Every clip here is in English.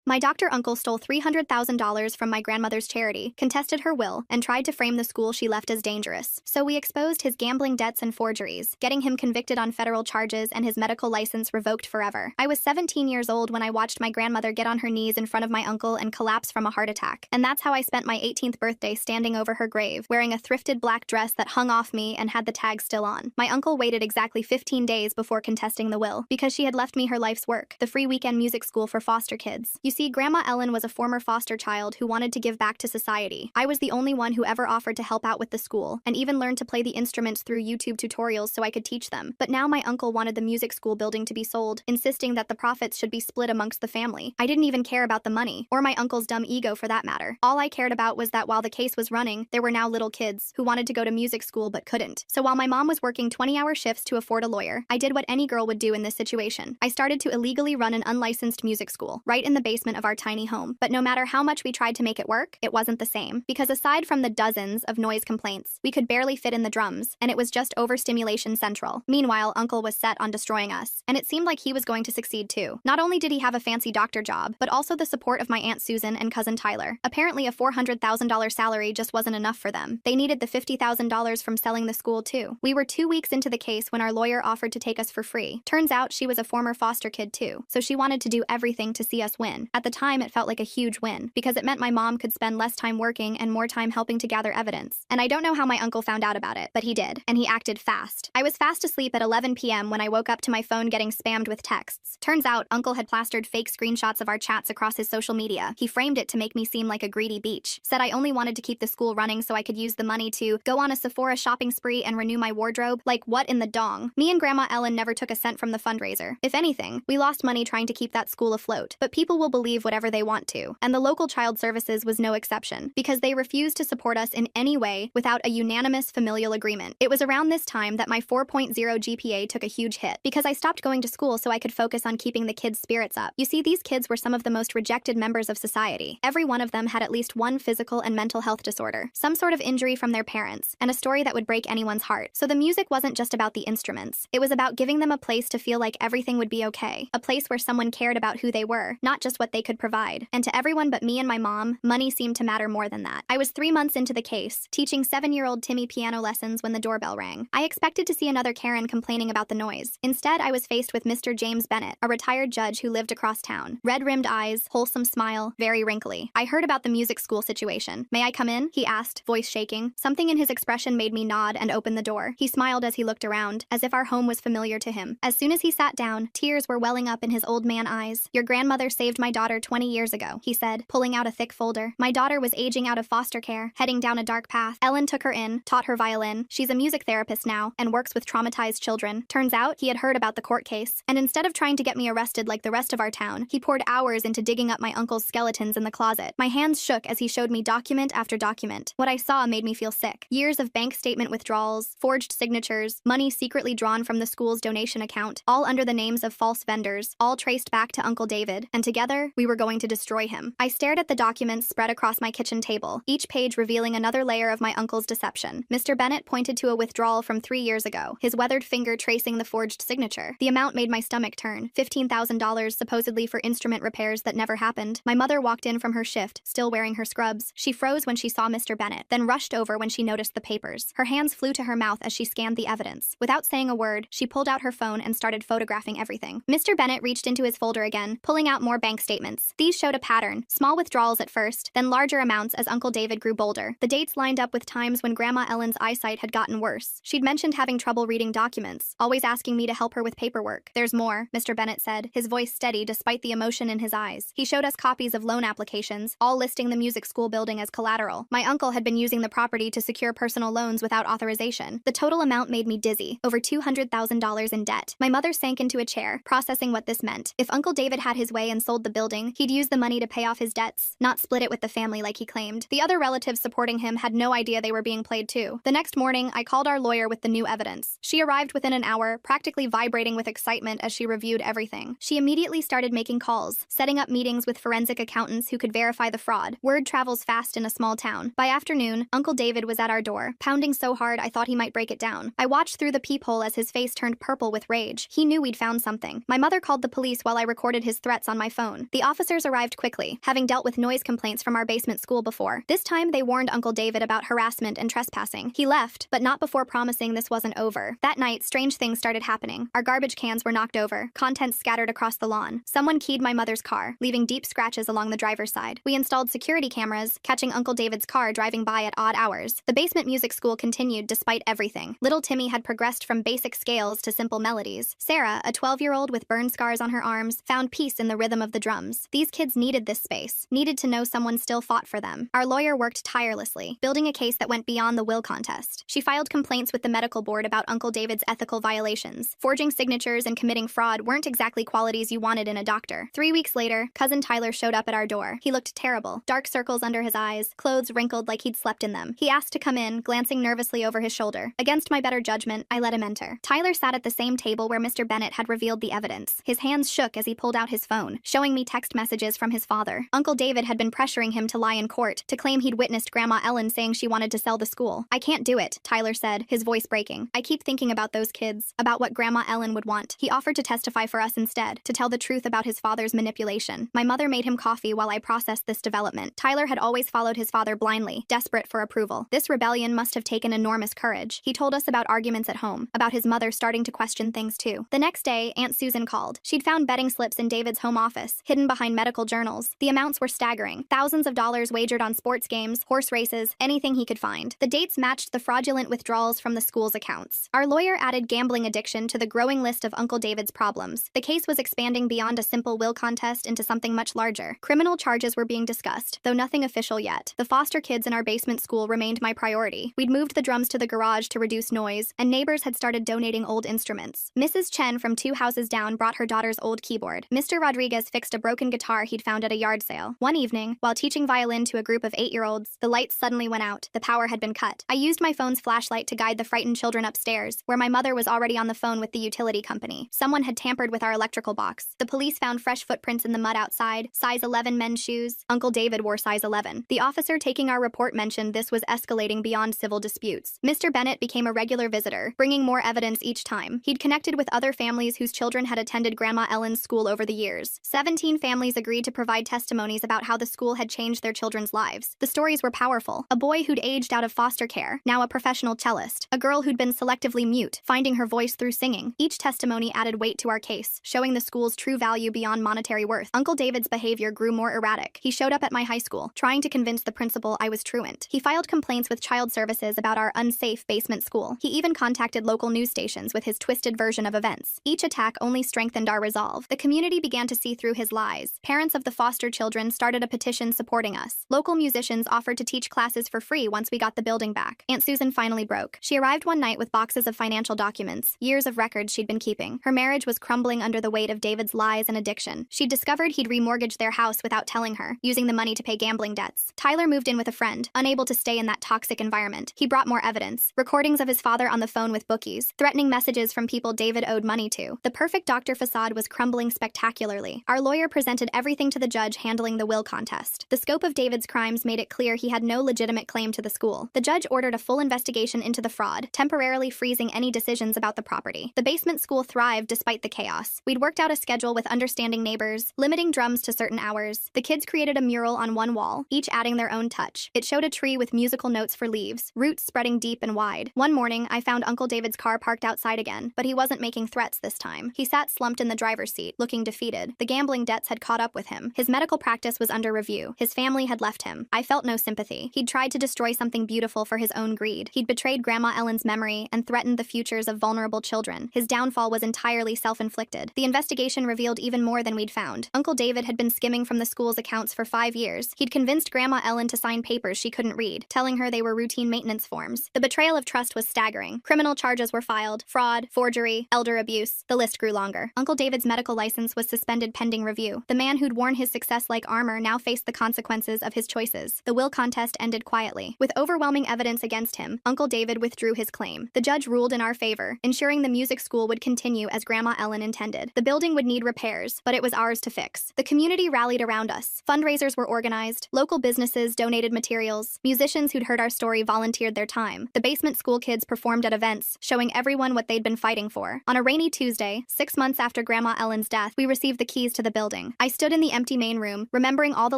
My doctor uncle stole $300,000 from my grandmother's charity, contested her will, and tried to frame the school she left as dangerous. So we exposed his gambling debts and forgeries, getting him convicted on federal charges and his medical license revoked forever. I was 17 years old when I watched my grandmother get on her knees in front of my uncle and collapse from a heart attack. And that's how I spent my 18th birthday standing over her grave, wearing a thrifted black dress that hung off me and had the tag still on. My uncle waited exactly 15 days before contesting the will, because she had left me her life's work, the free weekend music school for foster kids. You see, Grandma Ellen was a former foster child who wanted to give back to society. I was the only one who ever offered to help out with the school, and even learned to play the instruments through YouTube tutorials so I could teach them. But now my uncle wanted the music school building to be sold, insisting that the profits should be split amongst the family. I didn't even care about the money, or my uncle's dumb ego for that matter. All I cared about was that while the case was running, there were now little kids who wanted to go to music school but couldn't. So while my mom was working 20-hour shifts to afford a lawyer, I did what any girl would do in this situation. I started to illegally run an unlicensed music school, right in the basement of our tiny home. But no matter how much we tried to make it work, it wasn't the same. Because aside from the dozens of noise complaints, we could barely fit in the drums, and it was just overstimulation central. Meanwhile, Uncle was set on destroying us, and it seemed like he was going to succeed too. Not only did he have a fancy doctor job, but also the support of my Aunt Susan and cousin Tyler. Apparently a $400,000 salary just wasn't enough for them. They needed the $50,000 from selling the school too. We were 2 weeks into the case when our lawyer offered to take us for free. Turns out she was a former foster kid too, so she wanted to do everything to see us win. At the time, it felt like a huge win, because it meant my mom could spend less time working and more time helping to gather evidence. And I don't know how my uncle found out about it, but he did, and he acted fast. I was fast asleep at 11 p.m. when I woke up to my phone getting spammed with texts. Turns out, Uncle had plastered fake screenshots of our chats across his social media. He framed it to make me seem like a greedy beach. Said I only wanted to keep the school running so I could use the money to go on a Sephora shopping spree and renew my wardrobe. Like, what in the dong? Me and Grandma Ellen never took a cent from the fundraiser. If anything, we lost money trying to keep that school afloat. But people will believe whatever they want to. And the local child services was no exception, because they refused to support us in any way without a unanimous familial agreement. It was around this time that my 4.0 GPA took a huge hit, because I stopped going to school so I could focus on keeping the kids' spirits up. You see, these kids were some of the most rejected members of society. Every one of them had at least one physical and mental health disorder, some sort of injury from their parents, and a story that would break anyone's heart. So the music wasn't just about the instruments. It was about giving them a place to feel like everything would be okay, a place where someone cared about who they were, not just what they could provide. And to everyone but me and my mom, money seemed to matter more than that. I was 3 months into the case, teaching 7-year-old Timmy piano lessons when the doorbell rang. I expected to see another Karen complaining about the noise. Instead, I was faced with Mr. James Bennett, a retired judge who lived across town. Red-rimmed eyes, wholesome smile, very wrinkly. I heard about the music school situation. May I come in? He asked, voice shaking. Something in his expression made me nod and open the door. He smiled as he looked around, as if our home was familiar to him. As soon as he sat down, tears were welling up in his old man eyes. Your grandmother saved my daughter 20 years ago, he said, pulling out a thick folder. My daughter was aging out of foster care, heading down a dark path. Ellen took her in, taught her violin. She's a music therapist now, and works with traumatized children. Turns out, he had heard about the court case, and instead of trying to get me arrested like the rest of our town, he poured hours into digging up my uncle's skeletons in the closet. My hands shook as he showed me document after document. What I saw made me feel sick. Years of bank statement withdrawals, forged signatures, money secretly drawn from the school's donation account, all under the names of false vendors, all traced back to Uncle David, and together, we were going to destroy him. I stared at the documents spread across my kitchen table, each page revealing another layer of my uncle's deception. Mr. Bennett pointed to a withdrawal from 3 years ago, his weathered finger tracing the forged signature. The amount made my stomach turn, $15,000 supposedly for instrument repairs that never happened. My mother walked in from her shift, still wearing her scrubs. She froze when she saw Mr. Bennett, then rushed over when she noticed the papers. Her hands flew to her mouth as she scanned the evidence. Without saying a word, she pulled out her phone and started photographing everything. Mr. Bennett reached into his folder again, pulling out more bank statements. These showed a pattern, small withdrawals at first, then larger amounts as Uncle David grew bolder. The dates lined up with times when Grandma Ellen's eyesight had gotten worse. She'd mentioned having trouble reading documents, always asking me to help her with paperwork. There's more, Mr. Bennett said, his voice steady despite the emotion in his eyes. He showed us copies of loan applications, all listing the music school building as collateral. My uncle had been using the property to secure personal loans without authorization. The total amount made me dizzy, over $200,000 in debt. My mother sank into a chair, processing what this meant. If Uncle David had his way and sold the building, he'd use the money to pay off his debts, not split it with the family like he claimed. The other relatives supporting him had no idea they were being played too. The next morning, I called our lawyer with the new evidence. She arrived within an hour, practically vibrating with excitement as she reviewed everything. She immediately started making calls, setting up meetings with forensic accountants who could verify the fraud. Word travels fast in a small town. By afternoon, Uncle David was at our door, pounding so hard I thought he might break it down. I watched through the peephole as his face turned purple with rage. He knew we'd found something. My mother called the police while I recorded his threats on my phone. The officers arrived quickly, having dealt with noise complaints from our basement school before. This time, they warned Uncle David about harassment and trespassing. He left, but not before promising this wasn't over. That night, strange things started happening. Our garbage cans were knocked over, contents scattered across the lawn. Someone keyed my mother's car, leaving deep scratches along the driver's side. We installed security cameras, catching Uncle David's car driving by at odd hours. The basement music school continued despite everything. Little Timmy had progressed from basic scales to simple melodies. Sarah, a 12-year-old with burn scars on her arms, found peace in the rhythm of the drums. These kids needed this space, needed to know someone still fought for them. Our lawyer worked tirelessly, building a case that went beyond the will contest. She filed complaints with the medical board about Uncle David's ethical violations. Forging signatures and committing fraud weren't exactly qualities you wanted in a doctor. 3 weeks later, cousin Tyler showed up at our door. He looked terrible, dark circles under his eyes, clothes wrinkled like he'd slept in them. He asked to come in, glancing nervously over his shoulder. Against my better judgment, I let him enter. Tyler sat at the same table where Mr. Bennett had revealed the evidence. His hands shook as he pulled out his phone, showing me text messages from his father. Uncle David had been pressuring him to lie in court, to claim he'd witnessed Grandma Ellen saying she wanted to sell the school. "I can't do it," Tyler said, his voice breaking. "I keep thinking about those kids, about what Grandma Ellen would want." He offered to testify for us instead, to tell the truth about his father's manipulation. My mother made him coffee while I processed this development. Tyler had always followed his father blindly, desperate for approval. This rebellion must have taken enormous courage. He told us about arguments at home, about his mother starting to question things too. The next day, Aunt Susan called. She'd found betting slips in David's home office, hidden behind medical journals. The amounts were staggering. Thousands of dollars wagered on sports games, horse races, anything he could find. The dates matched the fraudulent withdrawals from the school's accounts. Our lawyer added gambling addiction to the growing list of Uncle David's problems. The case was expanding beyond a simple will contest into something much larger. Criminal charges were being discussed, though nothing official yet. The foster kids in our basement school remained my priority. We'd moved the drums to the garage to reduce noise, and neighbors had started donating old instruments. Mrs. Chen from 2 houses down brought her daughter's old keyboard. Mr. Rodriguez fixed a broken guitar he'd found at a yard sale. One evening, while teaching violin to a group of 8-year-olds, the lights suddenly went out. The power had been cut. I used my phone's flashlight to guide the frightened children upstairs, where my mother was already on the phone with the utility company. Someone had tampered with our electrical box. The police found fresh footprints in the mud outside, size 11 men's shoes. Uncle David wore size 11. The officer taking our report mentioned this was escalating beyond civil disputes. Mr. Bennett became a regular visitor, bringing more evidence each time. He'd connected with other families whose children had attended Grandma Ellen's school over the years. 17 families agreed to provide testimonies about how the school had changed their children's lives. The stories were powerful. A boy who'd aged out of foster care, now a professional cellist. A girl who'd been selectively mute, finding her voice through singing. Each testimony added weight to our case, showing the school's true value beyond monetary worth. Uncle David's behavior grew more erratic. He showed up at my high school, trying to convince the principal I was truant. He filed complaints with child services about our unsafe basement school. He even contacted local news stations with his twisted version of events. Each attack only strengthened our resolve. The community began to see through his lies. Parents of the foster children started a petition supporting us. Local musicians offered to teach classes for free once we got the building back. Aunt Susan finally broke. She arrived one night with boxes of financial documents, years of records she'd been keeping. Her marriage was crumbling under the weight of David's lies and addiction. She'd discovered he'd remortgaged their house without telling her, using the money to pay gambling debts. Tyler moved in with a friend, unable to stay in that toxic environment. He brought more evidence. Recordings of his father on the phone with bookies, threatening messages from people David owed money to. The perfect doctor facade was crumbling spectacularly. Our lawyer presented everything to the judge handling the will contest. The scope of David's crimes made it clear he had no legitimate claim to the school. The judge ordered a full investigation into the fraud, temporarily freezing any decisions about the property. The basement school thrived despite the chaos. We'd worked out a schedule with understanding neighbors, limiting drums to certain hours. The kids created a mural on one wall, each adding their own touch. It showed a tree with musical notes for leaves, roots spreading deep and wide. One morning, I found Uncle David's car parked outside again, but he wasn't making threats this time. He sat slumped in the driver's seat, looking defeated. The gambling debts had caught up with him. His medical practice was under review. His family had left him. I felt no sympathy. He'd tried to destroy something beautiful for his own greed. He'd betrayed Grandma Ellen's memory and threatened the futures of vulnerable children. His downfall was entirely self-inflicted. The investigation revealed even more than we'd found. Uncle David had been skimming from the school's accounts for 5 years. He'd convinced Grandma Ellen to sign papers she couldn't read, telling her they were routine maintenance forms. The betrayal of trust was staggering. Criminal charges were filed. Fraud, forgery, elder abuse. The list grew longer. Uncle David's medical license was suspended pending review. The man who'd worn his success like armor now faced the consequences of his choices. The will contest ended quietly. With overwhelming evidence against him, Uncle David withdrew his claim. The judge ruled in our favor, ensuring the music school would continue as Grandma Ellen intended. The building would need repairs, but it was ours to fix. The community rallied around us. Fundraisers were organized. Local businesses donated materials. Musicians who'd heard our story volunteered their time. The basement school kids performed at events, showing everyone what they'd been fighting for. On a rainy Tuesday, 6 months after Grandma Ellen's death, we received the keys to the building. reopening. I stood in the empty main room, remembering all the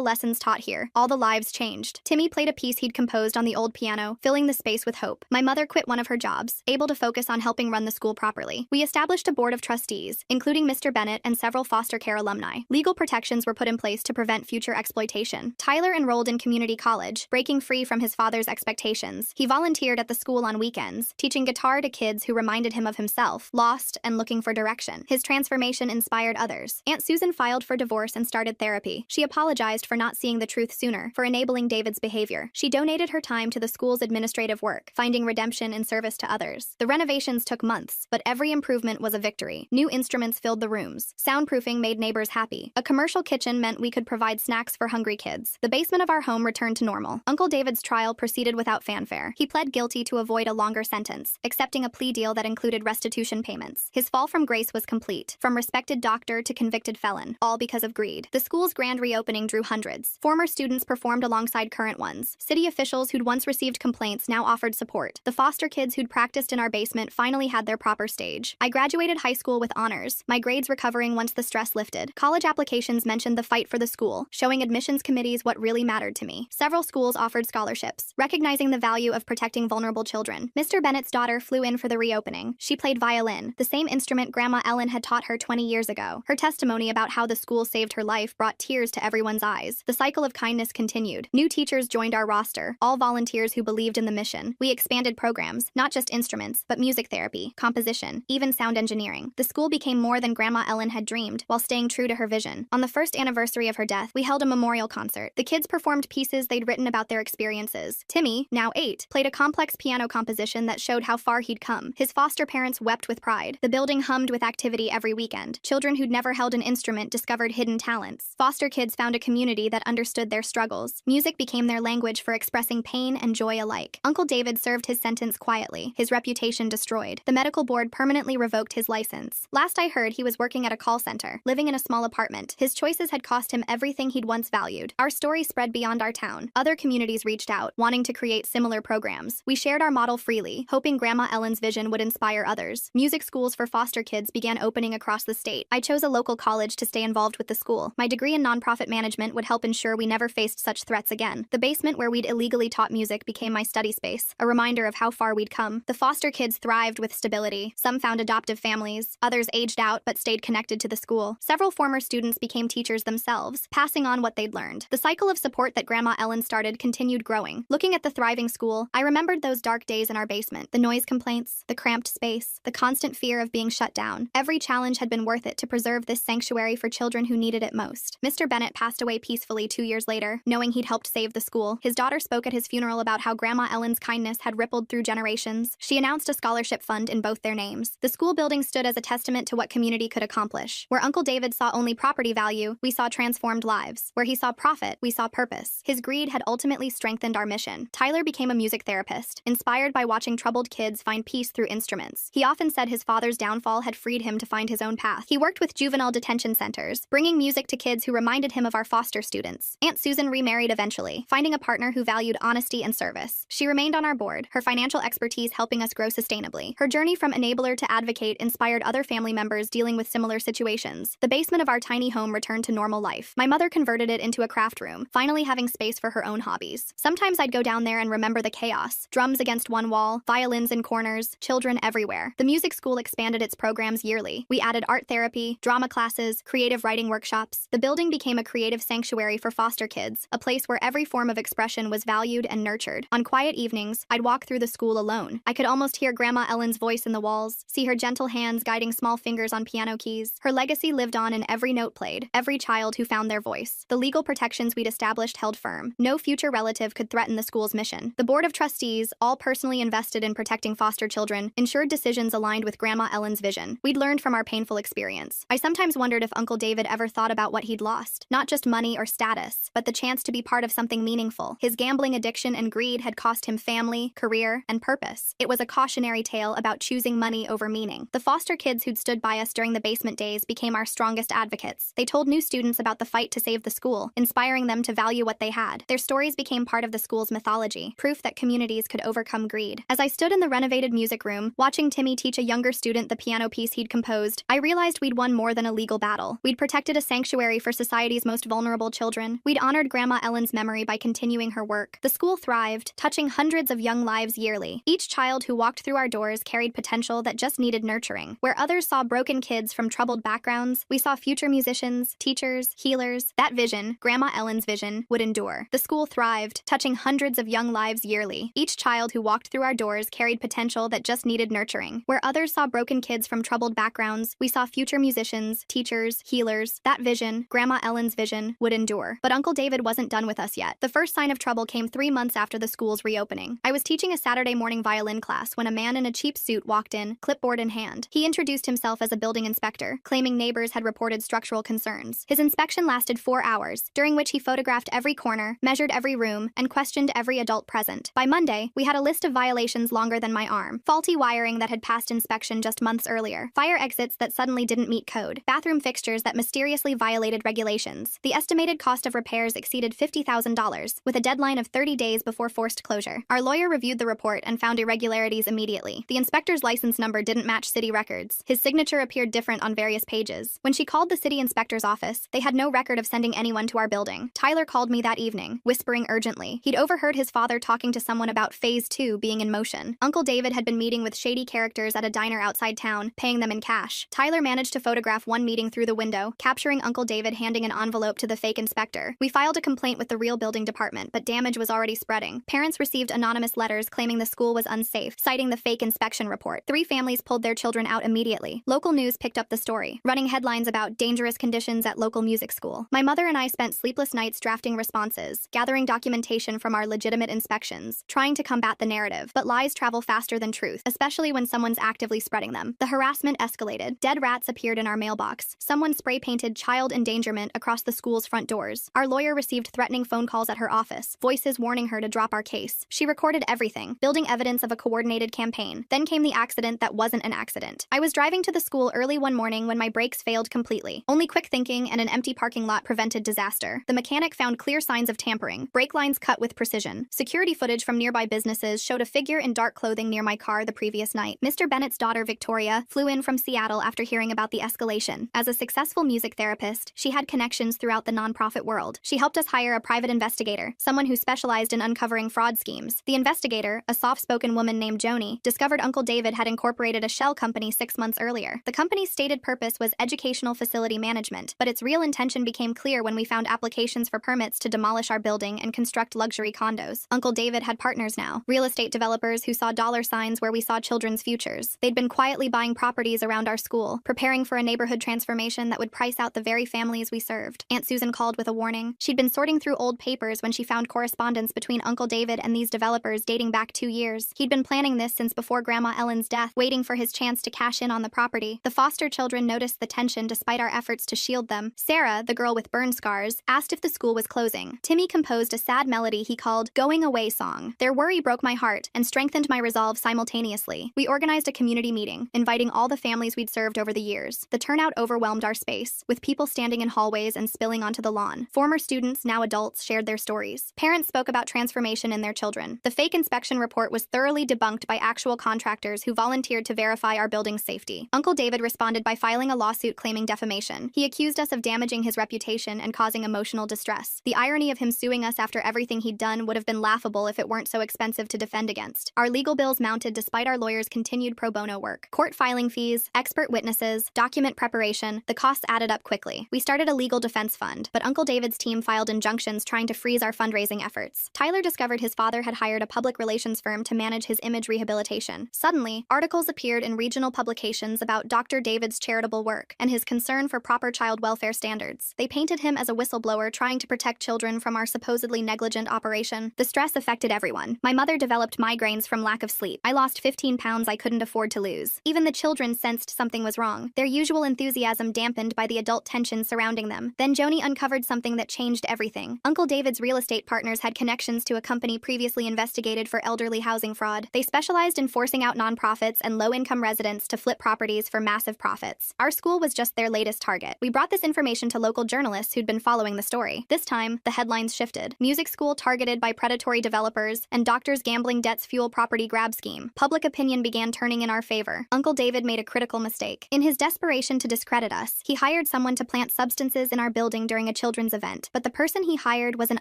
lessons taught here, all the lives changed. Timmy played a piece he'd composed on the old piano, filling the space with hope. My mother quit one of her jobs, able to focus on helping run the school properly. We established a board of trustees, including Mr. Bennett and several foster care alumni. Legal protections were put in place to prevent future exploitation. Tyler enrolled in community college, breaking free from his father's expectations. He volunteered at the school on weekends, teaching guitar to kids who reminded him of himself, lost and looking for direction. His transformation inspired others. Aunt Susan filed for divorce and started therapy. She apologized for not seeing the truth sooner, for enabling David's behavior. She donated her time to the school's administrative work, finding redemption in service to others. The renovations took months, but every improvement was a victory. New instruments filled the rooms. Soundproofing made neighbors happy. A commercial kitchen meant we could provide snacks for hungry kids. The basement of our home returned to normal. Uncle David's trial proceeded without fanfare. He pled guilty to avoid a longer sentence, accepting a plea deal that included restitution payments. His fall from grace was complete, from respected doctor to convicted felon, all because of greed. The school's grand reopening drew hundreds. Former students performed alongside current ones. City officials who'd once received complaints now offered support. The foster kids who'd practiced in our basement finally had their proper stage. I graduated high school with honors, my grades recovering once the stress lifted. College applications mentioned the fight for the school, showing admissions committees what really mattered to me. Several schools offered scholarships, recognizing the value of protecting vulnerable children. Mr. Bennett's daughter flew in for the reopening. She played violin, the same instrument Grandma Ellen had taught her 20 years ago. Her testimony about how the school saved her life brought tears to everyone's eyes. The cycle of kindness continued. New teachers joined our roster, all volunteers who believed in the mission. We expanded programs, not just instruments, but music therapy, composition, even sound engineering. The school became more than Grandma Ellen had dreamed, while staying true to her vision. On the first anniversary of her death, we held a memorial concert. The kids performed pieces they'd written about their experiences. Timmy, now 8, played a complex piano composition that showed how far he'd come. His foster parents wept with pride. The building hummed with activity every weekend. Children who'd never held an instrument discovered hidden talents. Foster kids found a community that understood their struggles. Music became their language for expressing pain and joy alike. Uncle David served his sentence quietly, his reputation destroyed. The medical board permanently revoked his license. Last I heard, he was working at a call center, living in a small apartment. His choices had cost him everything he'd once valued. Our story spread beyond our town. Other communities reached out, wanting to create similar programs. We shared our model freely, hoping Grandma Ellen's vision would inspire others. Music schools for foster kids began opening across the state. I chose a local college to stay involved with the school. My degree in nonprofit management would help ensure we never faced such threats again. The basement where we'd illegally taught music became my study space, a reminder of how far we'd come. The foster kids thrived with stability. Some found adoptive families, others aged out but stayed connected to the school. Several former students became teachers themselves, passing on what they'd learned. The cycle of support that Grandma Ellen started continued growing. Looking at the thriving school, I remembered those dark days in our basement, the noise complaints, the cramped space, the constant fear of being shut down. Every challenge had been worth it to preserve this sanctuary for children who needed it most. Mr. Bennett passed away peacefully 2 years later, knowing he'd helped save the school. His daughter spoke at his funeral about how Grandma Ellen's kindness had rippled through generations. She announced a scholarship fund in both their names. The school building stood as a testament to what community could accomplish. Where Uncle David saw only property value, we saw transformed lives. Where he saw profit, we saw purpose. His greed had ultimately strengthened our mission. Tyler became a music therapist, inspired by watching troubled kids find peace through instruments. He often said his father's downfall had freed him to find his own path. He worked with juvenile detention centers, bringing music to kids who reminded him of our foster students. Aunt Susan remarried eventually, finding a partner who valued honesty and service. She remained on our board, her financial expertise helping us grow sustainably. Her journey from enabler to advocate inspired other family members dealing with similar situations. The basement of our tiny home returned to normal life. My mother converted it into a craft room, finally having space for her own hobbies. Sometimes I'd go down there and remember the chaos. Drums against one wall, violins in corners, children everywhere. The music school expanded its programs yearly. We added art therapy, drama classes, creative writing workshops. The building became a creative sanctuary for foster kids, a place where every form of expression was valued and nurtured. On quiet evenings, I'd walk through the school alone. I could almost hear Grandma Ellen's voice in the walls, see her gentle hands guiding small fingers on piano keys. Her legacy lived on in every note played, every child who found their voice. The legal protections we'd established held firm. No future relative could threaten the school's mission. The board of trustees, all personally invested in protecting foster children, ensured decisions aligned with Grandma Ellen's vision. We'd learned from our painful experience. I sometimes wondered if Uncle David ever thought about what he'd lost. Not just money or status, but the chance to be part of something meaningful. His gambling addiction and greed had cost him family, career, and purpose. It was a cautionary tale about choosing money over meaning. The foster kids who'd stood by us during the basement days became our strongest advocates. They told new students about the fight to save the school, inspiring them to value what they had. Their stories became part of the school's mythology, proof that communities could overcome greed. As I stood in the renovated music room, watching Timmy teach a younger student the piano piece he'd composed, I realized we'd won more than a legal battle. We'd protected protected a sanctuary for society's most vulnerable children. We'd honored Grandma Ellen's memory by continuing her work. The school thrived, touching hundreds of young lives yearly. Each child who walked through our doors carried potential that just needed nurturing. Where others saw broken kids from troubled backgrounds, we saw future musicians, teachers, healers. That vision, Grandma Ellen's vision, would endure. The school thrived, touching hundreds of young lives yearly. Each child who walked through our doors carried potential that just needed nurturing. Where others saw broken kids from troubled backgrounds, we saw future musicians, teachers, healers. That vision, Grandma Ellen's vision, would endure. But Uncle David wasn't done with us yet. The first sign of trouble came 3 months after the school's reopening. I was teaching a Saturday morning violin class when a man in a cheap suit walked in, clipboard in hand. He introduced himself as a building inspector, claiming neighbors had reported structural concerns. His inspection lasted 4 hours, during which he photographed every corner, measured every room, and questioned every adult present. By Monday, we had a list of violations longer than my arm. Faulty wiring that had passed inspection just months earlier. Fire exits that suddenly didn't meet code. Bathroom fixtures that mysteriously violated regulations. The estimated cost of repairs exceeded $50,000, with a deadline of 30 days before forced closure. Our lawyer reviewed the report and found irregularities immediately. The inspector's license number didn't match city records. His signature appeared different on various pages. When she called the city inspector's office, they had no record of sending anyone to our building. Tyler called me that evening, whispering urgently. He'd overheard his father talking to someone about Phase 2 being in motion. Uncle David had been meeting with shady characters at a diner outside town, paying them in cash. Tyler managed to photograph one meeting through the window, capturing Uncle David handing an envelope to the fake inspector. We filed a complaint with the real building department, but damage was already spreading. Parents received anonymous letters claiming the school was unsafe, citing the fake inspection report. 3 families pulled their children out immediately. Local news picked up the story, running headlines about dangerous conditions at local music school. My mother and I spent sleepless nights drafting responses, gathering documentation from our legitimate inspections, trying to combat the narrative. But lies travel faster than truth, especially when someone's actively spreading them. The harassment escalated. Dead rats appeared in our mailbox. Someone spray-painted child endangerment across the school's front doors. Our lawyer received threatening phone calls at her office, voices warning her to drop our case. She recorded everything, building evidence of a coordinated campaign. Then came the accident that wasn't an accident. I was driving to the school early one morning when my brakes failed completely. Only quick thinking and an empty parking lot prevented disaster. The mechanic found clear signs of tampering, brake lines cut with precision. Security footage from nearby businesses showed a figure in dark clothing near my car the previous night. Mr. Bennett's daughter, Victoria, flew in from Seattle after hearing about the escalation. As a successful music therapist, she had connections throughout the nonprofit world. She helped us hire a private investigator, someone who specialized in uncovering fraud schemes. The investigator, a soft-spoken woman named Joni, discovered Uncle David had incorporated a shell company 6 months earlier. The company's stated purpose was educational facility management, but its real intention became clear when we found applications for permits to demolish our building and construct luxury condos. Uncle David had partners now, real estate developers who saw dollar signs where we saw children's futures. They'd been quietly buying properties around our school, preparing for a neighborhood transformation that would price out the very families we served. Aunt Susan called with a warning. She'd been sorting through old papers when she found correspondence between Uncle David and these developers dating back 2 years. He'd been planning this since before Grandma Ellen's death, waiting for his chance to cash in on the property. The foster children noticed the tension despite our efforts to shield them. Sarah, the girl with burn scars, asked if the school was closing. Timmy composed a sad melody he called Going Away Song. Their worry broke my heart and strengthened my resolve simultaneously. We organized a community meeting, inviting all the families we'd served over the years. The turnout overwhelmed our space, with people standing in hallways and spilling onto the lawn. Former students, now adults, shared their stories. Parents spoke about transformation in their children. The fake inspection report was thoroughly debunked by actual contractors who volunteered to verify our building's safety. Uncle David responded by filing a lawsuit claiming defamation. He accused us of damaging his reputation and causing emotional distress. The irony of him suing us after everything he'd done would have been laughable if it weren't so expensive to defend against. Our legal bills mounted despite our lawyers' continued pro bono work. Court filing fees, expert witnesses, document preparation, the costs added up quickly. We started a legal defense fund, but Uncle David's team filed injunctions trying to freeze our fundraising efforts. Tyler discovered his father had hired a public relations firm to manage his image rehabilitation. Suddenly, articles appeared in regional publications about Dr. David's charitable work and his concern for proper child welfare standards. They painted him as a whistleblower trying to protect children from our supposedly negligent operation. The stress affected everyone. My mother developed migraines from lack of sleep. I lost 15 pounds I couldn't afford to lose. Even the children sensed something was wrong, their usual enthusiasm dampened by the adult tension surrounding them. Then Joni uncovered something that changed everything. Uncle David's real estate partners had connections to a company previously investigated for elderly housing fraud. They specialized in forcing out nonprofits and low-income residents to flip properties for massive profits. Our school was just their latest target. We brought this information to local journalists who'd been following the story. This time, the headlines shifted. Music school targeted by predatory developers, and doctors' gambling debts fuel property grab scheme. Public opinion began turning in our favor. Uncle David made a critical mistake. In his desperation to discredit us, he hired hired someone to plant substances in our building during a children's event, but the person he hired was an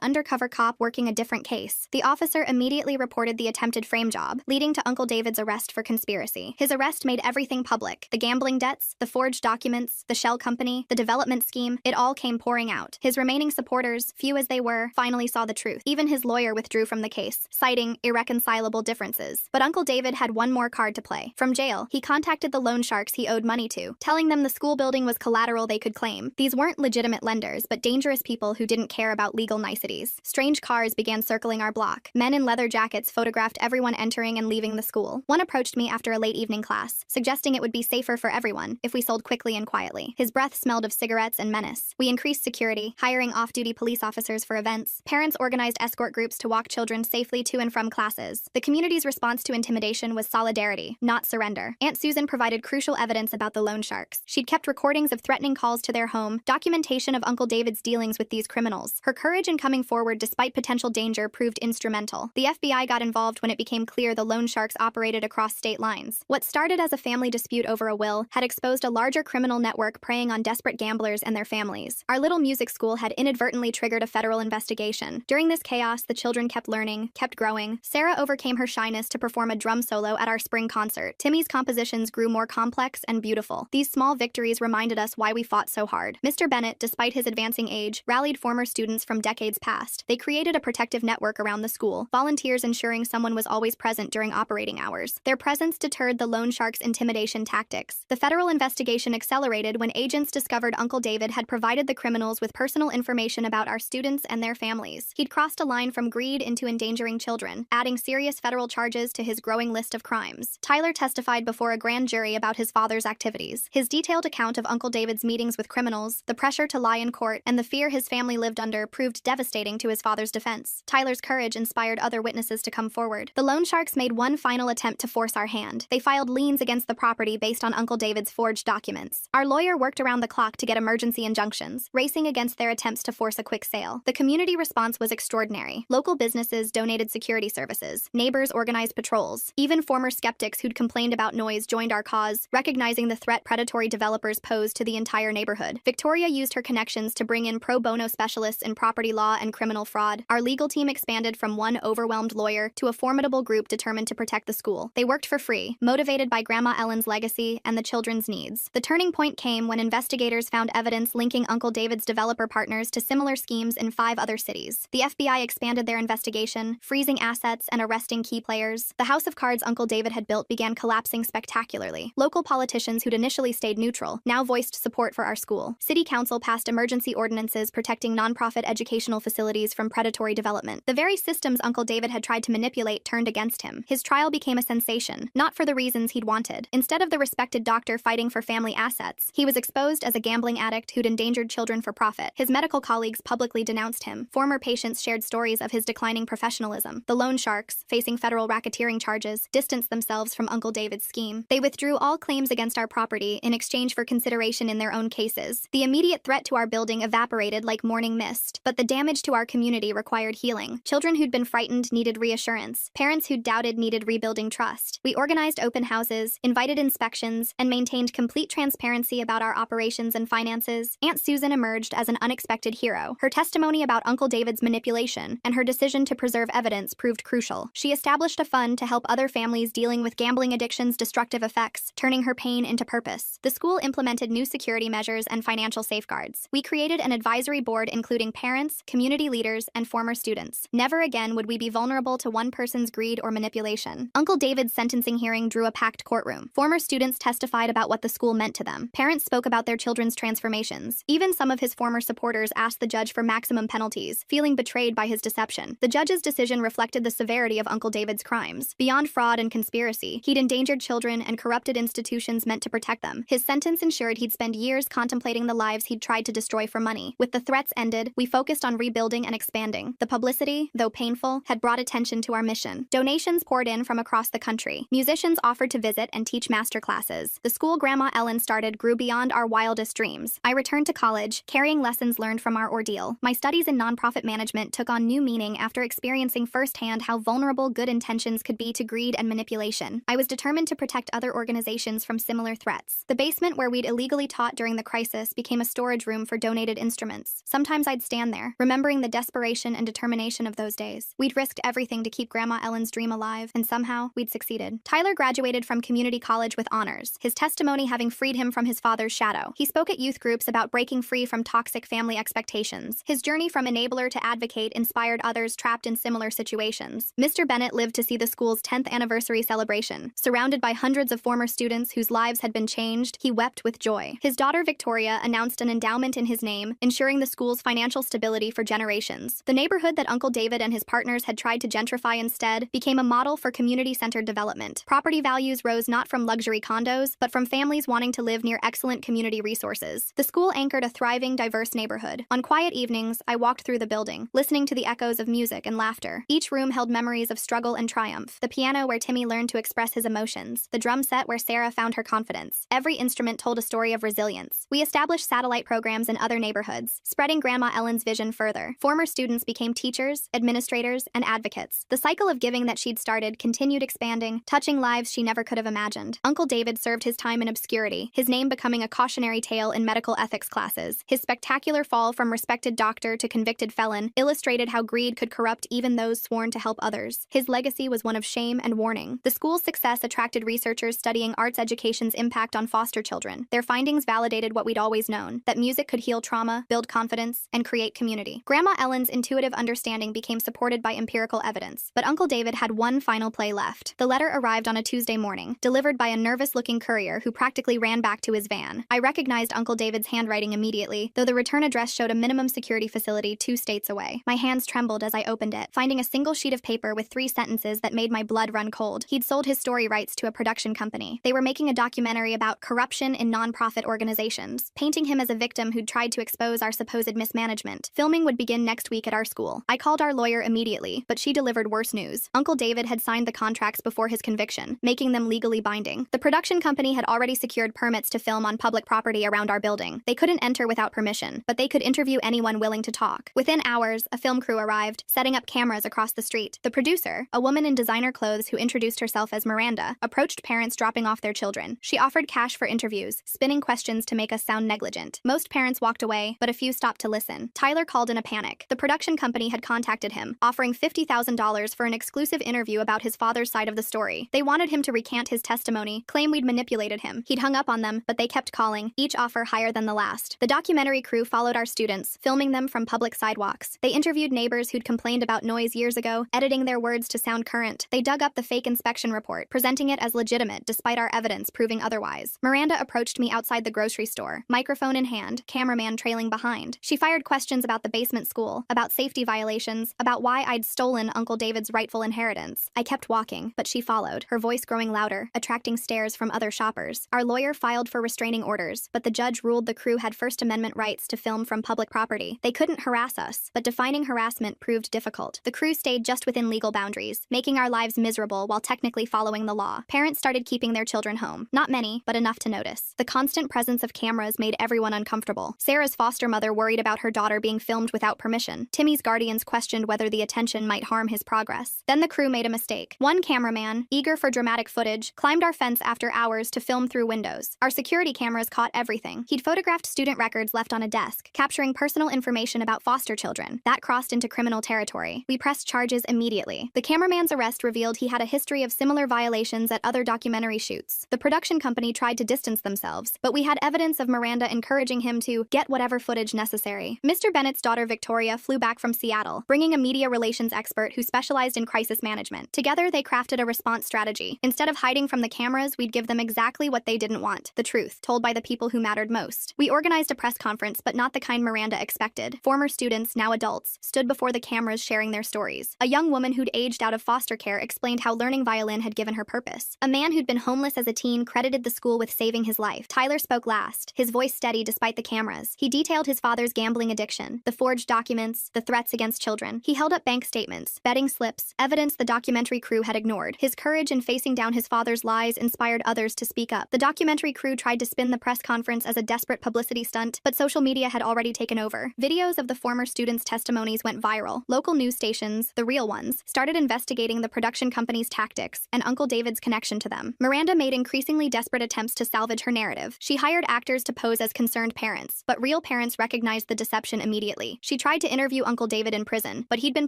undercover cop working a different case. The officer immediately reported the attempted frame job, leading to Uncle David's arrest for conspiracy. His arrest made everything public. The gambling debts, the forged documents, the shell company, the development scheme, it all came pouring out. His remaining supporters, few as they were, finally saw the truth. Even his lawyer withdrew from the case, citing irreconcilable differences. But Uncle David had one more card to play. From jail, he contacted the loan sharks he owed money to, telling them the school building was collateral they could claim. These weren't legitimate lenders, but dangerous people who didn't care about legal niceties. Strange cars began circling our block. Men in leather jackets photographed everyone entering and leaving the school. One approached me after a late evening class, suggesting it would be safer for everyone if we sold quickly and quietly. His breath smelled of cigarettes and menace. We increased security, hiring off-duty police officers for events. Parents organized escort groups to walk children safely to and from classes. The community's response to intimidation was solidarity, not surrender. Aunt Susan provided crucial evidence about the loan sharks. She'd kept recordings of threatening calls to their home, documentation of Uncle David's dealings with these criminals. Her courage in coming forward despite potential danger proved instrumental. The FBI got involved when it became clear the loan sharks operated across state lines. What started as a family dispute over a will had exposed a larger criminal network preying on desperate gamblers and their families. Our little music school had inadvertently triggered a federal investigation. During this chaos, the children kept learning, kept growing. Sarah overcame her shyness to perform a drum solo at our spring concert. Timmy's compositions grew more complex and beautiful. These small victories reminded us why we fought so hard. Mr. Bennett, despite his advancing age, rallied former students from decades past. They created a protective network around the school, volunteers ensuring someone was always present during operating hours. Their presence deterred the loan sharks' intimidation tactics. The federal investigation accelerated when agents discovered Uncle David had provided the criminals with personal information about our students and their families. He'd crossed a line from greed into endangering children, adding serious federal charges to his growing list of crimes. Tyler testified before a grand jury about his father's activities. His detailed account of Uncle David's meetings with criminals, the pressure to lie in court, and the fear his family lived under proved devastating to his father's defense. Tyler's courage inspired other witnesses to come forward. The loan sharks made one final attempt to force our hand. They filed liens against the property based on Uncle David's forged documents. Our lawyer worked around the clock to get emergency injunctions, racing against their attempts to force a quick sale. The community response was extraordinary. Local businesses donated security services. Neighbors organized patrols. Even former skeptics who'd complained about noise joined our cause, recognizing the threat predatory developers posed to the entire neighborhood. Victoria used her connections to bring in pro bono specialists in property law and criminal fraud. Our legal team expanded from one overwhelmed lawyer to a formidable group determined to protect the school. They worked for free, motivated by Grandma Ellen's legacy and the children's needs. The turning point came when investigators found evidence linking Uncle David's developer partners to similar schemes in 5 other cities. The FBI expanded their investigation, freezing assets and arresting key players. The house of cards Uncle David had built began collapsing spectacularly. Local politicians who'd initially stayed neutral now voiced support for our school. City Council passed emergency ordinances protecting nonprofit educational facilities from predatory development. The very systems Uncle David had tried to manipulate turned against him. His trial became a sensation, not for the reasons he'd wanted. Instead of the respected doctor fighting for family assets, he was exposed as a gambling addict who'd endangered children for profit. His medical colleagues publicly denounced him. Former patients shared stories of his declining professionalism. The loan sharks, facing federal racketeering charges, distanced themselves from Uncle David's scheme. They withdrew all claims against our property in exchange for consideration in their own cases. The immediate threat to our building evaporated like morning mist, but the damage to our community required healing. Children who'd been frightened needed reassurance. Parents who'd doubted needed rebuilding trust. We organized open houses, invited inspections, and maintained complete transparency about our operations and finances. Aunt Susan emerged as an unexpected hero. Her testimony about Uncle David's manipulation and her decision to preserve evidence proved crucial. She established a fund to help other families dealing with gambling addiction's destructive effects, turning her pain into purpose. The school implemented new security measures and financial safeguards. We created an advisory board including parents, community leaders, and former students. Never again would we be vulnerable to one person's greed or manipulation. Uncle David's sentencing hearing drew a packed courtroom. Former students testified about what the school meant to them. Parents spoke about their children's transformations. Even some of his former supporters asked the judge for maximum penalties, feeling betrayed by his deception. The judge's decision reflected the severity of Uncle David's crimes. Beyond fraud and conspiracy, he'd endangered children and corrupted institutions meant to protect them. His sentence ensured he'd spend years contemplating the lives he'd tried to destroy for money. With the threats ended, we focused on rebuilding and expanding. The publicity, though painful, had brought attention to our mission. Donations poured in from across the country. Musicians offered to visit and teach master classes. The school Grandma Ellen started grew beyond our wildest dreams. I returned to college, carrying lessons learned from our ordeal. My studies in nonprofit management took on new meaning after experiencing firsthand how vulnerable good intentions could be to greed and manipulation. I was determined to protect other organizations from similar threats. The basement where we'd illegally taught during during the crisis became a storage room for donated instruments. Sometimes I'd stand there, remembering the desperation and determination of those days. We'd risked everything to keep Grandma Ellen's dream alive, and somehow we'd succeeded. Tyler graduated from community college with honors, his testimony having freed him from his father's shadow. He spoke at youth groups about breaking free from toxic family expectations. His journey from enabler to advocate inspired others trapped in similar situations. Mr. Bennett lived to see the school's 10th anniversary celebration. Surrounded by hundreds of former students whose lives had been changed, he wept with joy. His daughter Victoria announced an endowment in his name, ensuring the school's financial stability for generations. The neighborhood that Uncle David and his partners had tried to gentrify instead became a model for community-centered development. Property values rose not from luxury condos, but from families wanting to live near excellent community resources. The school anchored a thriving, diverse neighborhood. On quiet evenings, I walked through the building, listening to the echoes of music and laughter. Each room held memories of struggle and triumph. The piano where Timmy learned to express his emotions. The drum set where Sarah found her confidence. Every instrument told a story of resilience. We established satellite programs in other neighborhoods, spreading Grandma Ellen's vision further. Former students became teachers, administrators, and advocates. The cycle of giving that she'd started continued expanding, touching lives she never could have imagined. Uncle David served his time in obscurity, his name becoming a cautionary tale in medical ethics classes. His spectacular fall from respected doctor to convicted felon illustrated how greed could corrupt even those sworn to help others. His legacy was one of shame and warning. The school's success attracted researchers studying arts education's impact on foster children. Their findings validated what we'd always known, that music could heal trauma, build confidence, and create community. Grandma Ellen's intuitive understanding became supported by empirical evidence, but Uncle David had one final play left. The letter arrived on a Tuesday morning, delivered by a nervous-looking courier who practically ran back to his van. I recognized Uncle David's handwriting immediately, though the return address showed a minimum security facility 2 states away. My hands trembled as I opened it, finding a single sheet of paper with 3 sentences that made my blood run cold. He'd sold his story rights to a production company. They were making a documentary about corruption in non-profit organizations, painting him as a victim who'd tried to expose our supposed mismanagement. Filming would begin next week at our school. I called our lawyer immediately, but she delivered worse news. Uncle David had signed the contracts before his conviction, making them legally binding. The production company had already secured permits to film on public property around our building. They couldn't enter without permission, but they could interview anyone willing to talk. Within hours, a film crew arrived, setting up cameras across the street. The producer, a woman in designer clothes who introduced herself as Miranda, approached parents dropping off their children. She offered cash for interviews, spinning questions to make us sound negligent. Most parents walked away, but a few stopped to listen. Tyler called in a panic. The production company had contacted him, offering $50,000 for an exclusive interview about his father's side of the story. They wanted him to recant his testimony, claim we'd manipulated him. He'd hung up on them, but they kept calling, each offer higher than the last. The documentary crew followed our students, filming them from public sidewalks. They interviewed neighbors who'd complained about noise years ago, editing their words to sound current. They dug up the fake inspection report, presenting it as legitimate despite our evidence proving otherwise. Miranda approached me outside the grocery store, microphone in hand, cameraman trailing behind. She fired questions about the basement school, about safety violations, about why I'd stolen Uncle David's rightful inheritance. I kept walking, but she followed, her voice growing louder, attracting stares from other shoppers. Our lawyer filed for restraining orders, but the judge ruled the crew had First Amendment rights to film from public property. They couldn't harass us, but defining harassment proved difficult. The crew stayed just within legal boundaries, making our lives miserable while technically following the law. Parents started keeping their children home. Not many, but enough to notice. The constant presence of cameras made everyone uncomfortable. Sarah's foster mother worried about her daughter being filmed without permission. Timmy's guardians questioned whether the attention might harm his progress. Then the crew made a mistake. One cameraman, eager for dramatic footage, climbed our fence after hours to film through windows. Our security cameras caught everything. He'd photographed student records left on a desk, capturing personal information about foster children. That crossed into criminal territory. We pressed charges immediately. The cameraman's arrest revealed he had a history of similar violations at other documentary shoots. The production company tried to distance themselves, but we had evidence of Miranda encouraging him to get whatever footage necessary. Mr. Bennett's daughter Victoria flew back from Seattle, bringing a media relations expert who specialized in crisis management. Together, they crafted a response strategy. Instead of hiding from the cameras, we'd give them exactly what they didn't want: the truth, told by the people who mattered most. We organized a press conference, but not the kind Miranda expected. Former students, now adults, stood before the cameras sharing their stories. A young woman who'd aged out of foster care explained how learning violin had given her purpose. A man who'd been homeless as a teen credited the school with saving his life. Tyler spoke last, his voice steady despite the cameras. He detailed his father's gambling addiction, the forged documents, the threats against children. He held up bank statements, betting slips, evidence the documentary crew had ignored. His courage in facing down his father's lies inspired others to speak up. The documentary crew tried to spin the press conference as a desperate publicity stunt, but social media had already taken over. Videos of the former students' testimonies went viral. Local news stations, the real ones, started investigating the production company's tactics and Uncle David's connection to them. Miranda made increasingly desperate attempts to salvage her narrative. She hired actors to pose as concerned parents, but real parents recognized the deception immediately. She tried to interview Uncle David in prison, but he'd been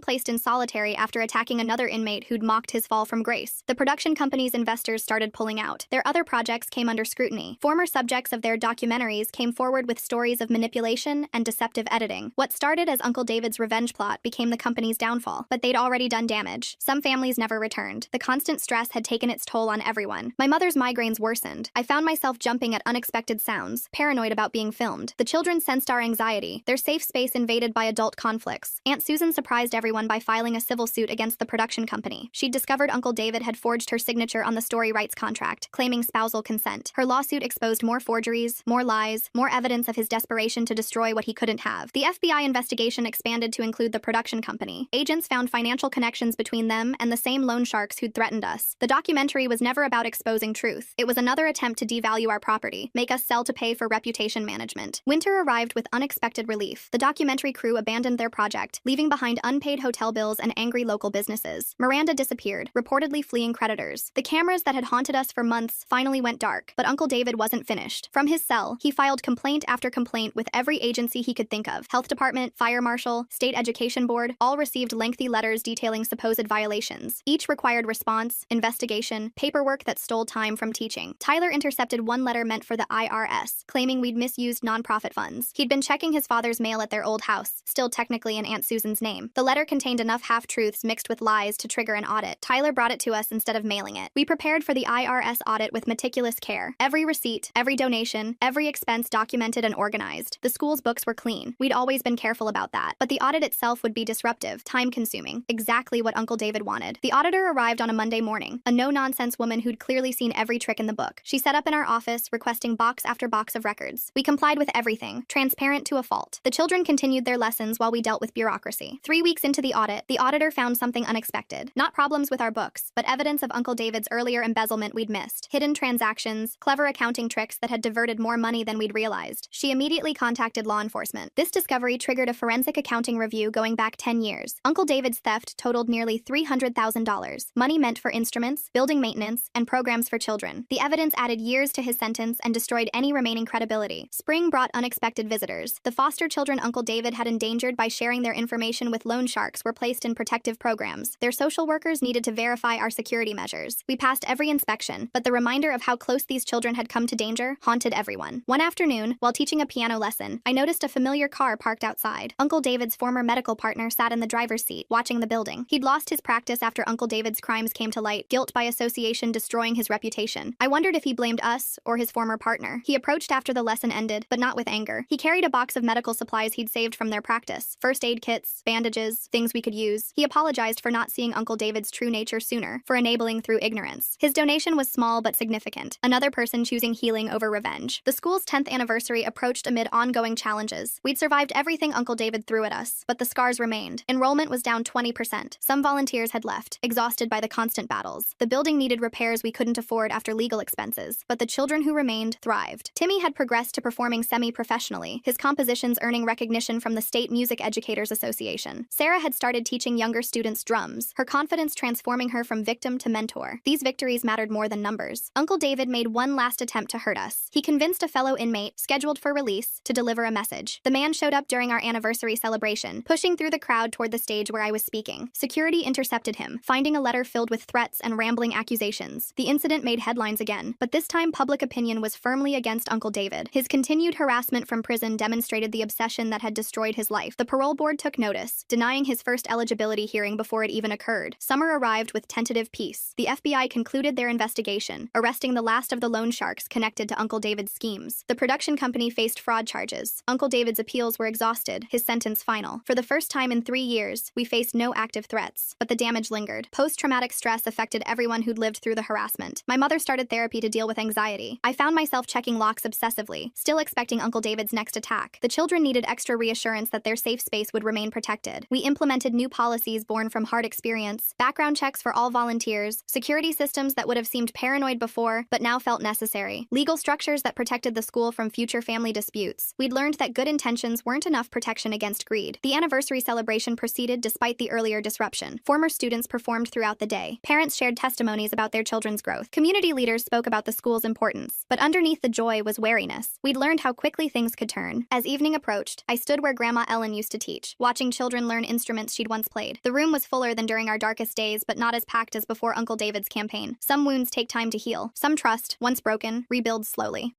placed in solitary after attacking another inmate who'd mocked his fall from grace. The production company's investors started pulling out. Their other projects came under scrutiny. Former subjects of their documentaries came forward with stories of manipulation and deceptive editing. What started as Uncle David's revenge plot became the company's downfall, but they'd already done damage. Some families never returned. The constant stress had taken its toll on everyone. My mother's migraines worsened. I found myself jumping at unexpected sounds, paranoid about being filmed. The children sensed our anxiety, their safe space invaded by adult conflicts. Aunt Susan surprised everyone by filing a civil suit against the production company. She'd discovered Uncle David had forged her signature on the story rights contract, claiming spousal consent. Her lawsuit exposed more forgeries, more lies, more evidence of his desperation to destroy what he couldn't have. The FBI investigation expanded to include the production company. Agents found financial connections between them and the same loan sharks who'd threatened us. The documentary was never about exposing truth. It was another attempt to devalue our property, make us sell to pay for reputation management. Winter arrived with unexpected relief. The documentary crew abandoned their project, leaving behind unpaid hotel bills and angry local businesses. Miranda disappeared, reportedly fleeing creditors. The cameras that had haunted us for months finally went dark, but Uncle David wasn't finished. From his cell, he filed complaint after complaint with every agency he could think of. Health Department, Fire Marshal, State Education Board, all received lengthy letters detailing supposed violations. Each required response, investigation, paperwork that stole time from teaching. Tyler intercepted one letter meant for the IRS, claiming we'd misused nonprofit funds. He'd been checking his father's mail at their old house, still technically in Aunt Susan's name. The letter contained enough half-truths mixed with lies to trigger an audit. Tyler brought it to us instead of mailing it. We prepared for the IRS audit with meticulous care. Every receipt, every donation, every expense documented and organized. The school's books were clean. We'd always been careful about that. But the audit itself would be disruptive, time-consuming, exactly what Uncle David wanted. The auditor arrived on a Monday morning, a no-nonsense woman who'd clearly seen every trick in the book. She set up in our office, requesting box after box of records. We complied with everything, transparent to a fault. The children continued their lessons while we dealt with bureaucracy. 3 weeks into the audit, the auditor found something unexpected. Not problems with our books, but evidence of Uncle David's earlier embezzlement we'd missed. Hidden transactions, clever accounting tricks that had diverted more money than we'd realized. She immediately contacted law enforcement. This discovery triggered a forensic accounting review going back 10 years. Uncle David's theft totaled nearly $300,000, money meant for instruments, building maintenance, and programs for children. The evidence added years to his sentence and destroyed any remaining credibility. Spring brought unexpected visitors. The foster children Uncle David had endangered by sharing their information with loan sharks were placed in protective programs. Their social workers needed to verify our security measures. We passed every inspection, but the reminder of how close these children had come to danger haunted everyone. One afternoon, while teaching a piano lesson, I noticed a familiar car parked outside. Uncle David's former medical partner sat in the driver's seat, watching the building. He'd lost his practice after Uncle David's crimes came to light, guilt by association destroying his reputation. I wondered if he blamed us or his former partner. He approached after the lesson ended, but not with anger. He carried a box of medical supplies he'd saved from their practice. First aid kits, bandages, things we could use. He apologized for not seeing Uncle David's true nature sooner, for enabling through ignorance. His donation was small but significant. Another person choosing healing over revenge. The school's 10th anniversary approached amid ongoing challenges. We'd survived everything Uncle David threw at us, but the scars remained. Enrollment was down 20%. Some volunteers had left, exhausted by the constant battles. The building needed repairs we couldn't afford after legal expenses, but the children who remained thrived. Timmy had progressed to performing semi-professionally, his compositions earning recognition from the State Music Educators Association. Sarah had started teaching younger students drums, her confidence transforming her from victim to mentor. These victories mattered more than numbers. Uncle David made one last attempt to hurt us. He convinced a fellow inmate, scheduled for release, to deliver a message. The man showed up during our anniversary celebration, pushing through the crowd toward the stage where I was speaking. Security intercepted him, finding a letter filled with threats and rambling accusations. The incident made headlines again, but this time public opinion was firmly against Uncle David. His continued harassment from prison demonstrated the obsession that had destroyed his life. The parole board took notice, denying his first eligibility hearing before it even occurred. Summer arrived with tentative peace. The FBI concluded their investigation, arresting the last of the loan sharks connected to Uncle David's schemes. The production company faced fraud charges. Uncle David's appeals were exhausted, his sentence final. For the first time in 3 years, we faced no active threats, but the damage lingered. Post-traumatic stress affected everyone who'd lived through the harassment. My mother started therapy to deal with anxiety. I found myself checking locks obsessively, still expecting Uncle David's next attack. The children needed extra reassurance that their safe space would remain protected. We implemented new policies born from hard experience, background checks for all volunteers, security systems that would have seemed paranoid before, but now felt necessary, legal structures that protected the school from future family disputes. We'd learned that good intentions weren't enough protection against greed. The anniversary celebration proceeded despite the earlier disruption. Former students performed throughout the day. Parents shared testimonies about their children's growth. Community leaders spoke about the school's importance. But underneath the joy joy was wariness. We'd learned how quickly things could turn. As evening approached, I stood where Grandma Ellen used to teach, watching children learn instruments she'd once played. The room was fuller than during our darkest days, but not as packed as before Uncle David's campaign. Some wounds take time to heal. Some trust, once broken, rebuilds slowly.